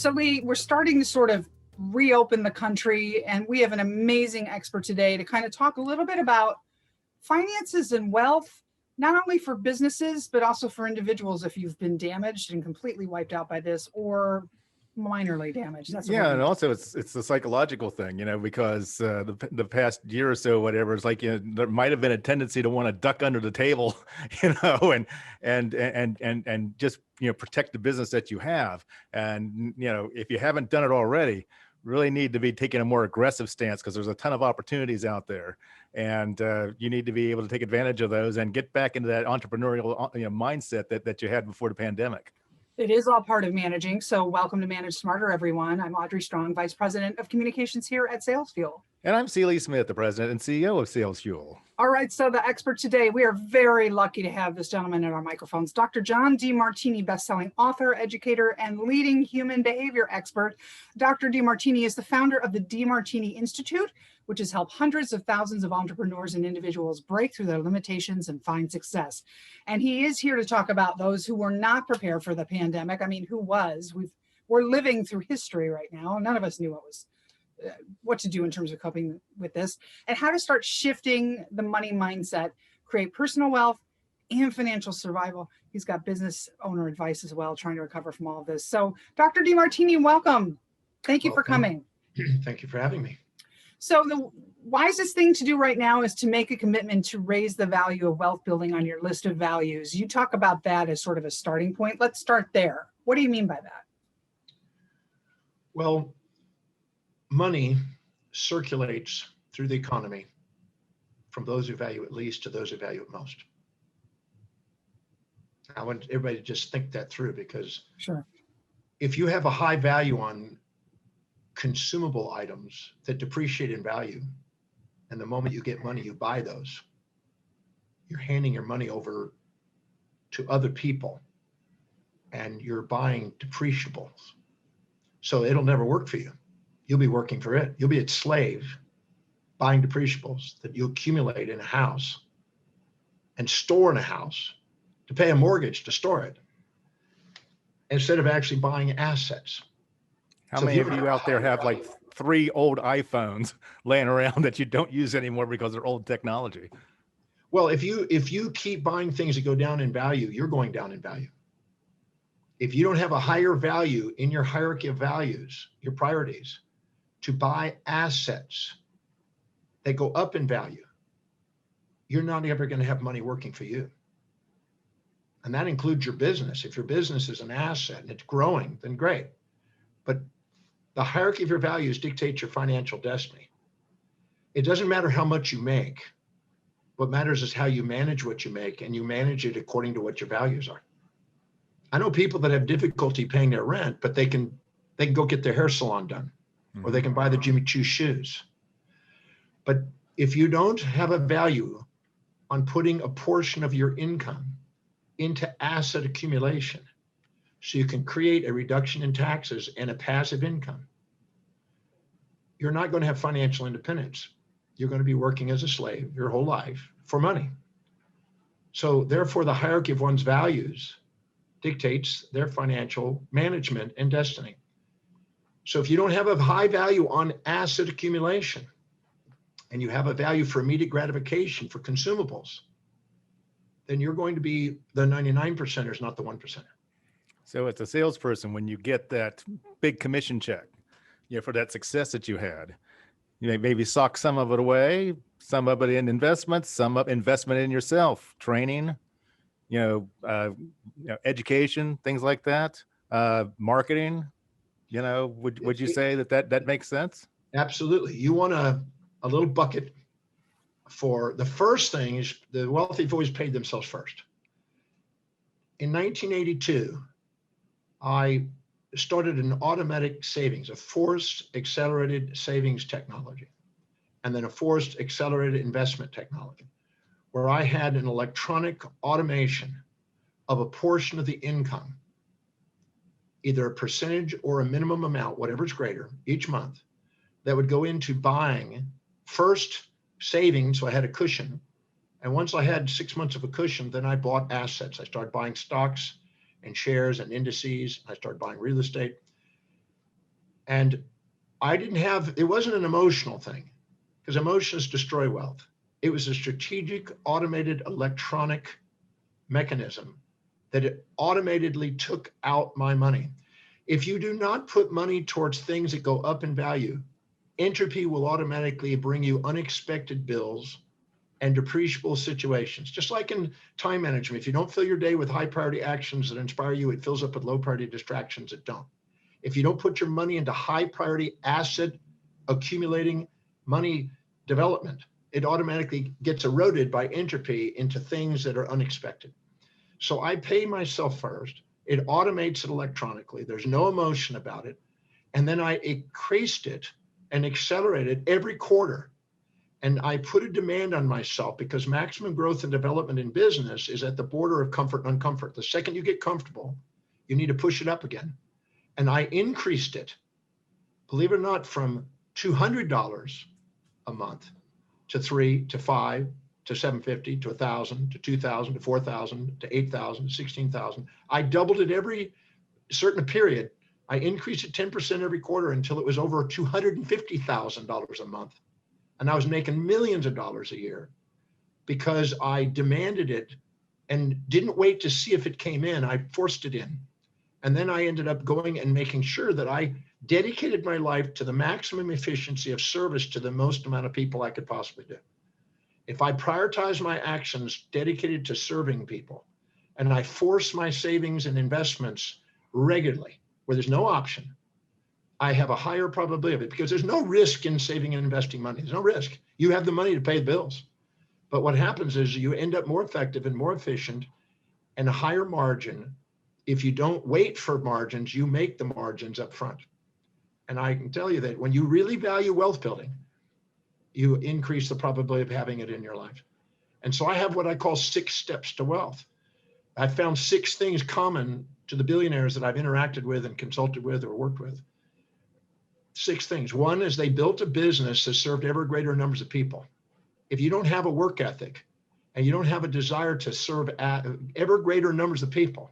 So we're starting to sort of reopen the country, and we have an amazing expert today to kind of talk a little bit about finances and wealth, not only for businesses, but also for individuals if you've been damaged and completely wiped out by this or minorly damaged. That's Yeah, and also it's the psychological thing, because the past year or so, whatever, it's like there might have been a tendency to want to duck under the table, and just protect the business that you have, and if you haven't done it already, really need to be taking a more aggressive stance because there's a ton of opportunities out there, and you need to be able to take advantage of those and get back into that entrepreneurial mindset that you had before the pandemic. It is all part of managing. So welcome to Manage Smarter, everyone. I'm Audrey Strong, Vice President of Communications here at SalesFuel. And I'm Celie Smith, the President and CEO of SalesFuel. All right, so the expert today, we are very lucky to have this gentleman at our microphones, Dr. John Demartini, bestselling author, educator, and leading human behavior expert. Dr. Demartini is the founder of the Demartini Institute, which has helped hundreds of thousands of entrepreneurs and individuals break through their limitations and find success. And he is here to talk about those who were not prepared for the pandemic. I mean, who was? We're living through history right now. None of us knew what to do in terms of coping with this, and how to start shifting the money mindset, create personal wealth and financial survival. He's got business owner advice as well, trying to recover from all of this. So Dr. Demartini, welcome. Thank you for coming. Thank you for having me. So the wisest thing to do right now is to make a commitment to raise the value of wealth building on your list of values. You talk about that as sort of a starting point. Let's start there. What do you mean by that? Well, money circulates through the economy from those who value it least to those who value it most. I want everybody to just think that through, because sure, if you have a high value on consumable items that depreciate in value, and the moment you get money, you buy those, you're handing your money over to other people and you're buying depreciables. So it'll never work for you. You'll be working for it. You'll be its slave, buying depreciables that you accumulate in a house and store in a house to pay a mortgage to store it, instead of actually buying assets. How many of you out there have like 3 old iPhones laying around that you don't use anymore because they're old technology? Well, if you keep buying things that go down in value, you're going down in value. If you don't have a higher value in your hierarchy of values, your priorities, to buy assets that go up in value, you're not ever going to have money working for you. And that includes your business. If your business is an asset and it's growing, then great. But the hierarchy of your values dictates your financial destiny. It doesn't matter how much you make. What matters is how you manage what you make, and you manage it according to what your values are. I know people that have difficulty paying their rent, but they can go get their hair salon done, or they can buy the Jimmy Choo shoes. But if you don't have a value on putting a portion of your income into asset accumulation, so you can create a reduction in taxes and a passive income, you're not going to have financial independence. You're going to be working as a slave your whole life for money. So therefore, the hierarchy of one's values dictates their financial management and destiny. So if you don't have a high value on asset accumulation, and you have a value for immediate gratification for consumables, then you're going to be the 99%ers, not the 1%er. So as a salesperson, when you get that big commission check, for that success that you had, maybe sock some of it away, some of it in investments, some of investment in yourself, training, education, things like that, marketing. Would you say that makes sense? Absolutely. You want a little bucket for the first thing is the wealthy have always paid themselves first. In 1982, I started an automatic savings, a forced accelerated savings technology, and then a forced accelerated investment technology, where I had an electronic automation of a portion of the income, either a percentage or a minimum amount, whatever's greater each month, that would go into buying first savings. So I had a cushion. And once I had 6 months of a cushion, then I bought assets. I started buying stocks and shares and indices. I started buying real estate. And it wasn't an emotional thing, because emotions destroy wealth. It was a strategic, automated, electronic mechanism that it automatically took out my money. If you do not put money towards things that go up in value, entropy will automatically bring you unexpected bills and depreciable situations. Just like in time management, if you don't fill your day with high priority actions that inspire you, it fills up with low priority distractions that don't. If you don't put your money into high priority asset accumulating money development, it automatically gets eroded by entropy into things that are unexpected. So I pay myself first. It automates it electronically. There's no emotion about it. And then I increased it and accelerated every quarter. And I put a demand on myself, because maximum growth and development in business is at the border of comfort and uncomfort. The second you get comfortable, you need to push it up again. And I increased it, believe it or not, from $200 a month to $3 to $5 to $750 to $1,000 to $2,000 to $4,000 to $8,000 to $16,000. I doubled it every certain period. I increased it 10% every quarter until it was over $250,000 a month. And I was making millions of dollars a year because I demanded it and didn't wait to see if it came in. I forced it in. And then I ended up going and making sure that I dedicated my life to the maximum efficiency of service to the most amount of people I could possibly do. If I prioritize my actions dedicated to serving people, and I force my savings and investments regularly, where there's no option, I have a higher probability of it, because there's no risk in saving and investing money. There's no risk. You have the money to pay the bills. But what happens is you end up more effective and more efficient and a higher margin. If you don't wait for margins, you make the margins up front. And I can tell you that when you really value wealth building, you increase the probability of having it in your life. And so I have what I call 6 steps to wealth. I found 6 things common to the billionaires that I've interacted with and consulted with or worked with. 6 things. One is they built a business that served ever greater numbers of people. If you don't have a work ethic and you don't have a desire to serve ever greater numbers of people,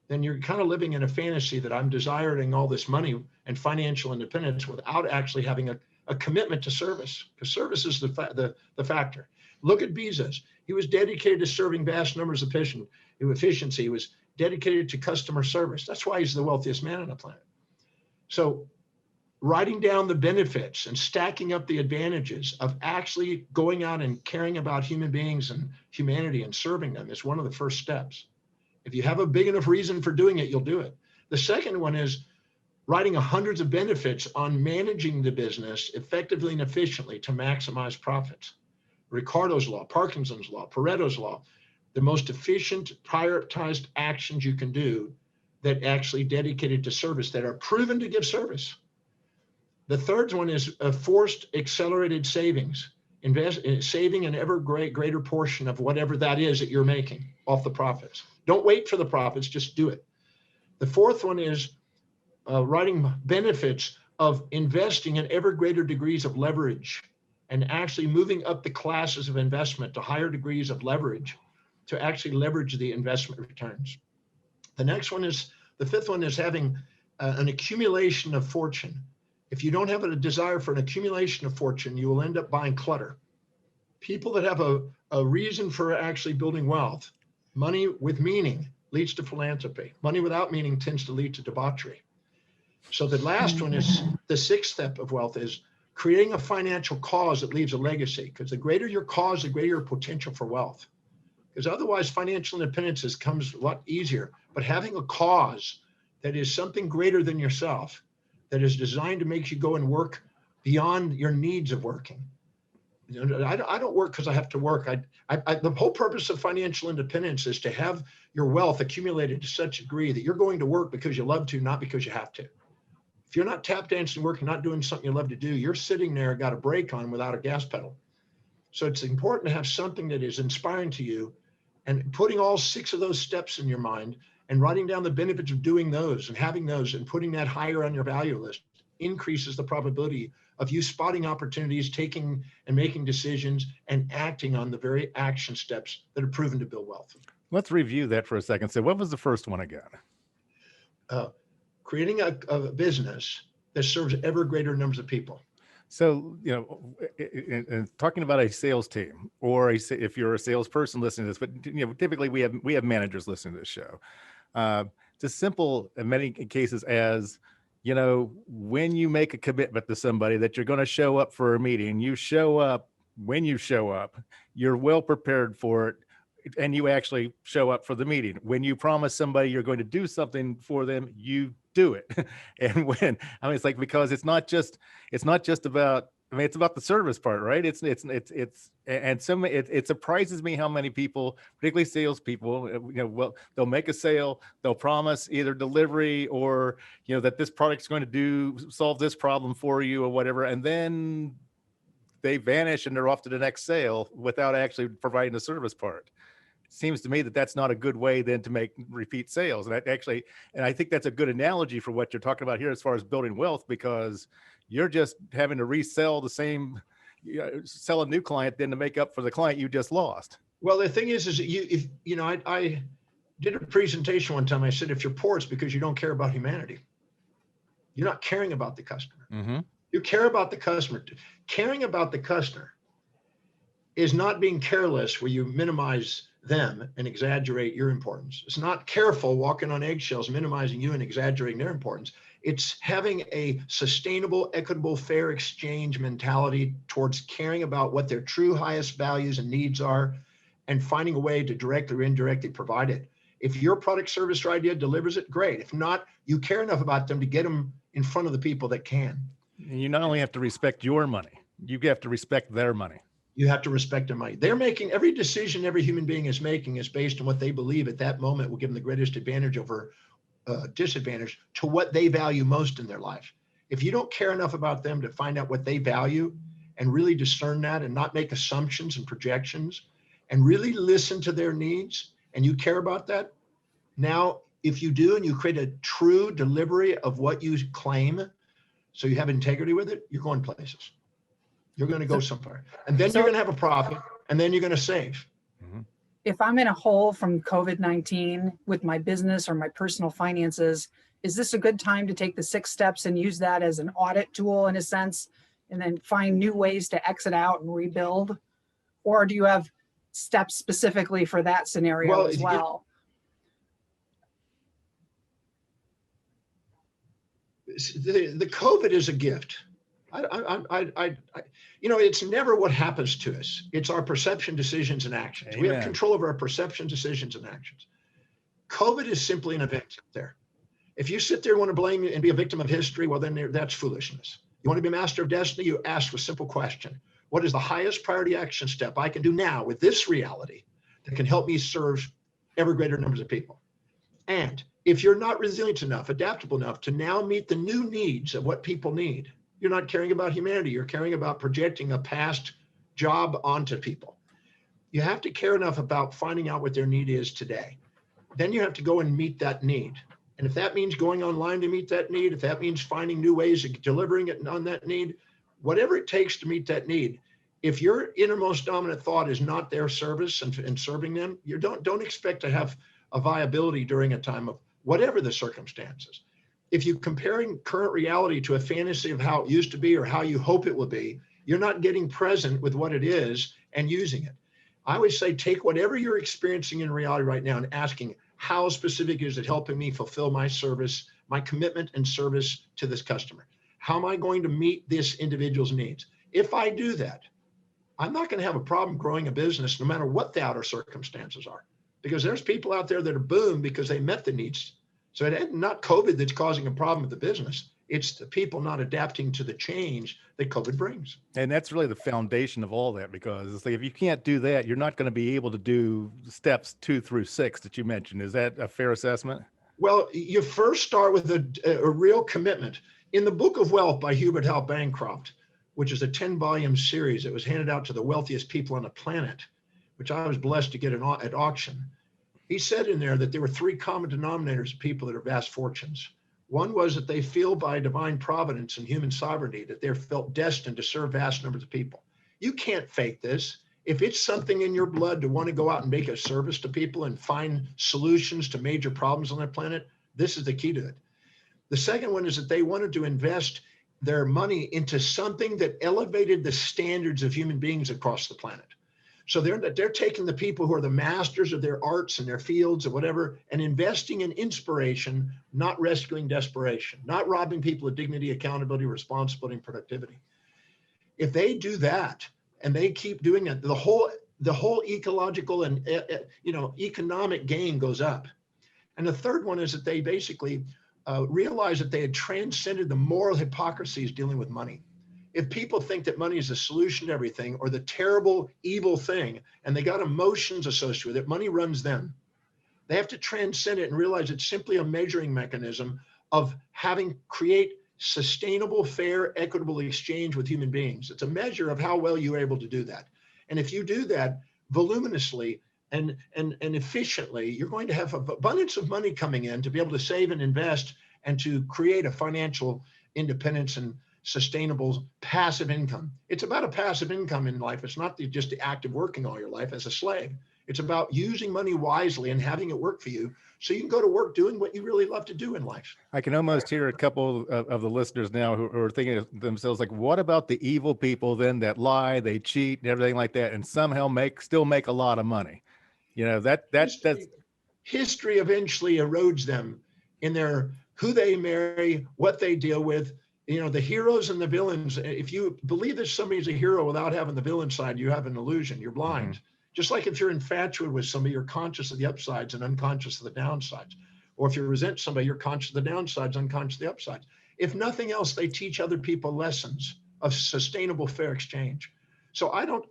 then you're kind of living in a fantasy that I'm desiring all this money and financial independence without actually having a commitment to service, because service is the factor. Look at Bezos. He was dedicated to serving vast numbers of efficiency. He was dedicated to customer service. That's why he's the wealthiest man on the planet. So writing down the benefits and stacking up the advantages of actually going out and caring about human beings and humanity and serving them is one of the first steps. If you have a big enough reason for doing it, you'll do it. The second one is writing hundreds of benefits on managing the business effectively and efficiently to maximize profits. Ricardo's law, Parkinson's law, Pareto's law, the most efficient prioritized actions you can do that actually dedicated to service, that are proven to give service. The third one is a forced accelerated savings, saving an ever greater portion of whatever that is that you're making off the profits. Don't wait for the profits, just do it. The fourth one is writing benefits of investing in ever greater degrees of leverage and actually moving up the classes of investment to higher degrees of leverage to actually leverage the investment returns. The fifth one is having an accumulation of fortune. If you don't have a desire for an accumulation of fortune, you will end up buying clutter. People that have a reason for actually building wealth, money with meaning leads to philanthropy. Money without meaning tends to lead to debauchery. So the last one is the 6th step of wealth is creating a financial cause that leaves a legacy, because the greater your cause, the greater your potential for wealth. Because otherwise financial independence comes a lot easier, but having a cause that is something greater than yourself, that is designed to make you go and work beyond your needs of working. You know, I don't work because I have to work. The whole purpose of financial independence is to have your wealth accumulated to such a degree that you're going to work because you love to, not because you have to. If you're not tap dancing, working, not doing something you love to do, you're sitting there, got a brake on without a gas pedal. So it's important to have something that is inspiring to you, and putting all 6 of those steps in your mind and writing down the benefits of doing those and having those and putting that higher on your value list increases the probability of you spotting opportunities, taking and making decisions, and acting on the very action steps that are proven to build wealth. Let's review that for a second. So what was the first one again? Creating a business that serves ever greater numbers of people. So, in talking about a sales team, or if you're a salesperson listening to this, but typically we have managers listening to this show. It's as simple in many cases as, when you make a commitment to somebody that you're going to show up for a meeting, you show up. When you show up, you're well prepared for it, and you actually show up for the meeting. When you promise somebody you're going to do something for them, you do it. And it's like, because it's not just about, it's about the service part, right? It surprises me how many people, particularly salespeople, they'll make a sale, they'll promise either delivery or, that this product's going to solve this problem for you or whatever. And then they vanish and they're off to the next sale without actually providing the service part. It seems to me that that's not a good way then to make repeat sales. And I think that's a good analogy for what you're talking about here as far as building wealth, because you're just having to resell the same, sell a new client then to make up for the client you just lost. Well, the thing is I did a presentation one time. I said, if you're poor, it's because you don't care about humanity. You're not caring about the customer. Mm-hmm. You care about the customer. Caring about the customer is not being careless where you minimize them and exaggerate your importance. It's not careful walking on eggshells, minimizing you and exaggerating their importance. It's having a sustainable, equitable, fair exchange mentality towards caring about what their true highest values and needs are and finding a way to directly or indirectly provide it. If your product, service, or idea delivers it, great. If not, you care enough about them to get them in front of the people that can. You not only have to respect your money, you have to respect their money. You have to respect their money. They're making every decision every human being is making is based on what they believe at that moment will give them the greatest advantage over disadvantage to what they value most in their life. If you don't care enough about them to find out what they value and really discern that and not make assumptions and projections and really listen to their needs, and you care about that, now, if you do and you create a true delivery of what you claim, so you have integrity with it, you're going places. You're going to go somewhere. And then you're going to have a profit, and then you're going to save. If I'm in a hole from COVID-19 with my business or my personal finances, is this a good time to take the 6 steps and use that as an audit tool in a sense, and then find new ways to exit out and rebuild? Or do you have steps specifically for that scenario as well? The COVID is a gift. It's never what happens to us. It's our perception, decisions, and actions. Amen. We have control over our perception, decisions, and actions. COVID is simply an event there. If you sit there and want to blame and be a victim of history, well, then that's foolishness. You want to be a master of destiny, you ask a simple question. What is the highest priority action step I can do now with this reality that can help me serve ever greater numbers of people? And if you're not resilient enough, adaptable enough to now meet the new needs of what people need, you're not caring about humanity. You're caring about projecting a past job onto people. You have to care enough about finding out what their need is today. Then you have to go and meet that need. And if that means going online to meet that need, if that means finding new ways of delivering it on that need, whatever it takes to meet that need, if your innermost dominant thought is not their service and serving them, you don't expect to have a viability during a time of whatever the circumstances. If you're comparing current reality to a fantasy of how it used to be or how you hope it will be, you're not getting present with what it is and using it. I always say, take whatever you're experiencing in reality right now and asking, how specific is it helping me fulfill my service, my commitment and service to this customer? How am I going to meet this individual's needs? If I do that, I'm not going to have a problem growing a business no matter what the outer circumstances are, because there's people out there that are boomed because they met the needs. So it's not COVID that's causing a problem with the business. It's the people not adapting to the change that COVID brings. And that's really the foundation of all that, because it's like, if you can't do that, you're not going to be able to do steps 2 through 6 that you mentioned. Is that a fair assessment? Well, you first start with a real commitment. In the Book of Wealth by Hubert Hal Bancroft, which is a 10-volume series that was handed out to the wealthiest people on the planet, which I was blessed to get at auction. He said in there that there were 3 common denominators of people that are vast fortunes. One was that they feel by divine providence and human sovereignty that they're felt destined to serve vast numbers of people. You can't fake this. If it's something in your blood to want to go out and make a service to people and find solutions to major problems on their planet, this is the key to it. The second one is that they wanted to invest their money into something that elevated the standards of human beings across the planet. So they're taking the people who are the masters of their arts and their fields or whatever, and investing in inspiration, not rescuing desperation, not robbing people of dignity, accountability, responsibility, and productivity. If they do that and they keep doing it, the whole ecological and economic game goes up. And the third one is that they basically realized that they had transcended the moral hypocrisies dealing with money. If people think that money is the solution to everything or the terrible, evil thing, and they got emotions associated with it, money runs them. They have to transcend it and realize it's simply a measuring mechanism of create sustainable, fair, equitable exchange with human beings. It's a measure of how well you're able to do that. And if you do that voluminously and efficiently, you're going to have an abundance of money coming in to be able to save and invest and to create a financial independence and sustainable passive income. It's about a passive income in life. It's not just the act of working all your life as a slave. It's about using money wisely and having it work for you so you can go to work doing what you really love to do in life. I can almost hear a couple of the listeners now who are thinking to themselves, like, what about the evil people then that lie, they cheat and everything like that, and somehow still make a lot of money? That's history eventually erodes them in who they marry, what they deal with. The heroes and the villains. If you believe that somebody's a hero without having the villain side, you have an illusion. You're blind. Mm-hmm. Just like if you're infatuated with somebody, you're conscious of the upsides and unconscious of the downsides. Or if you resent somebody, you're conscious of the downsides, unconscious of the upsides. If nothing else, they teach other people lessons of sustainable, fair exchange. So I don't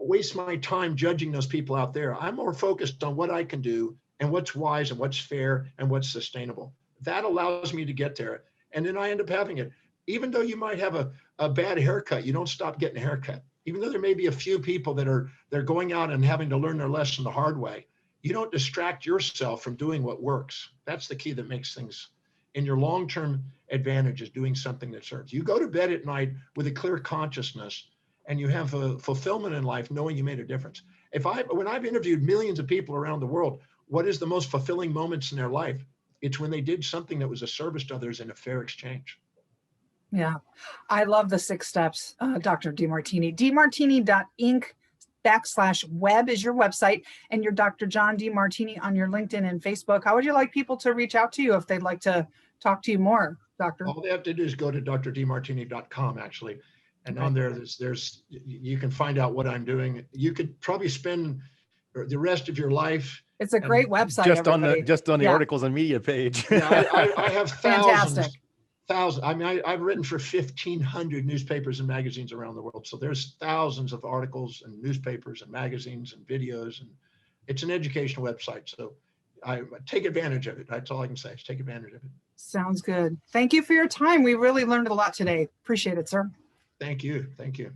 waste my time judging those people out there. I'm more focused on what I can do and what's wise and what's fair and what's sustainable. That allows me to get there. And then I end up having it. Even though you might have a bad haircut, you don't stop getting a haircut. Even though there may be a few people they're going out and having to learn their lesson the hard way, you don't distract yourself from doing what works. That's the key that makes things in your long-term advantage, is doing something that serves. You go to bed at night with a clear consciousness and you have a fulfillment in life, knowing you made a difference. When I've interviewed millions of people around the world, what is the most fulfilling moments in their life? It's when they did something that was a service to others in a fair exchange. Yeah, I love the 6 steps, Dr. Demartini. Demartini.inc/web is your website, and you're Dr. John Demartini on your LinkedIn and Facebook. How would you like people to reach out to you if they'd like to talk to you more, Doctor? All they have to do is go to drdemartini.com, actually. And on there, you can find out what I'm doing. You could probably spend the rest of your life. It's a great website. Just on the articles and media page. Yeah, I have thousands. Fantastic. I mean, I've written for 1,500 newspapers and magazines around the world. So there's thousands of articles and newspapers and magazines and videos, and it's an educational website. So I take advantage of it. That's all I can say is take advantage of it. Sounds good. Thank you for your time. We really learned a lot today. Appreciate it, sir. Thank you. Thank you.